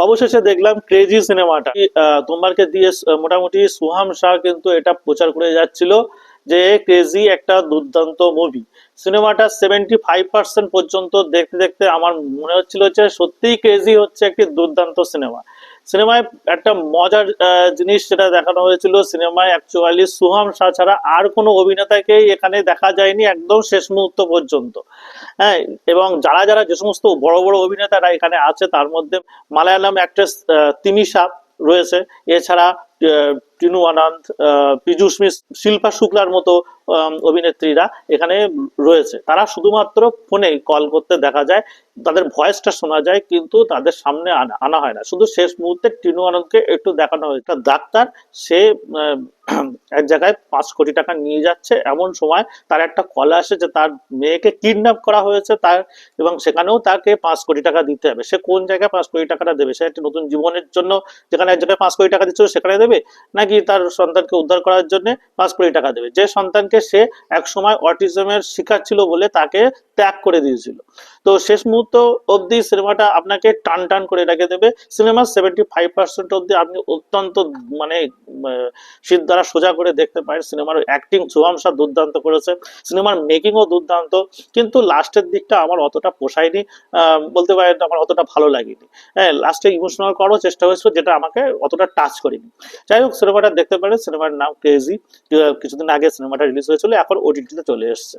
অবশেষে দেখলাম ক্রেজি সিনেমাটা। তোমারকে দিয়ে মোটামুটি সুহাম শাহ কিন্তু এটা প্রচার করে যাচ্ছিল যে ক্রেজি একটা দুর্দান্ত মুভি। সিনেমাটা 75% পর্যন্ত দেখতে দেখতে আমার মনে হচ্ছিল যে সত্যিই ক্রেজি হচ্ছে একটি দুর্দান্ত সিনেমা। সিনেমায় একটা মজার জিনিস যেটা দেখানো হয়েছিল, সিনেমায় অ্যাকচুয়ালি সুহাম শাহ ছাড়া আর কোনো অভিনেতাকেই এখানে দেখা যায়নি একদম শেষ মুহূর্ত পর্যন্ত। হ্যাঁ, এবং যারা যারা যে সমস্ত বড় বড় অভিনেতারা এখানে আছে তার মধ্যে মালায়ালাম অ্যাক্ট্রেস তিমিশা রয়েছে। এছাড়া টিনু আনন্দ, পীযূষ মিশ্র, শিল্পা শুক্লার মতো অভিনেত্রীরা এখানে রয়েছে। তারা শুধুমাত্র ফোনে কল করতে দেখা যায়, তাদের ভয়েসটা শোনা যায় কিন্তু তাদের সামনে আনা আনা হয় না। শুধু শেষ মুহূর্তে টিনু আনন্দকে একটু দেখানো হয়। একটা ডাক্তার, সে আহ, এক জায়গায় 5 কোটি টাকা নিয়ে যাচ্ছে, এমন সময় তার একটা কল আসে যে তার মেয়েকে কিডন্যাপ করা হয়েছে তার, এবং সেখানেও তাকে 5 কোটি টাকা দিতে হবে। সে কোন জায়গায় 5 কোটি টাকাটা দেবে? সে একটা নতুন জীবনের জন্য যেখানে এক জায়গায় 5 কোটি টাকা দিচ্ছিল সেখানে দেবে, নাকি তার সন্তানকে উদ্ধার করার জন্য 5 কোটি টাকা দেবে, যে সন্তানকে সে এক সময় অটিজমের শিকার ছিল বলে তাকে ত্যাগ করে দিয়েছিল। তো শেষ মুহূর্ত অবধি সিনেমাটা আপনাকে টান টান করে রেখে দেবে। সিনেমার 75% অবধি আপনি অত্যন্ত মানে শীত দ্বারা সোজা করে দেখতে পারেন। সিনেমার অ্যাক্টিং সুহাম শাহ দুর্দান্ত করেছে, সিনেমার মেকিংও দুর্দান্ত, কিন্তু লাস্টের দিকটা আমার অতটা পোষায়নি। বলতে পারেন আমার অতটা ভালো লাগেনি। হ্যাঁ, লাস্টে ইমোশনাল করার চেষ্টা হয়েছিল যেটা আমাকে অতটা টাচ করেনি। যাই হোক, সিনেমাটা দেখতে পারেন। সিনেমার নাম ক্রেজি। কিছুদিন আগে সিনেমাটা রিলিজ হয়েছিল, এখন ওটিটিতে চলে এসছে।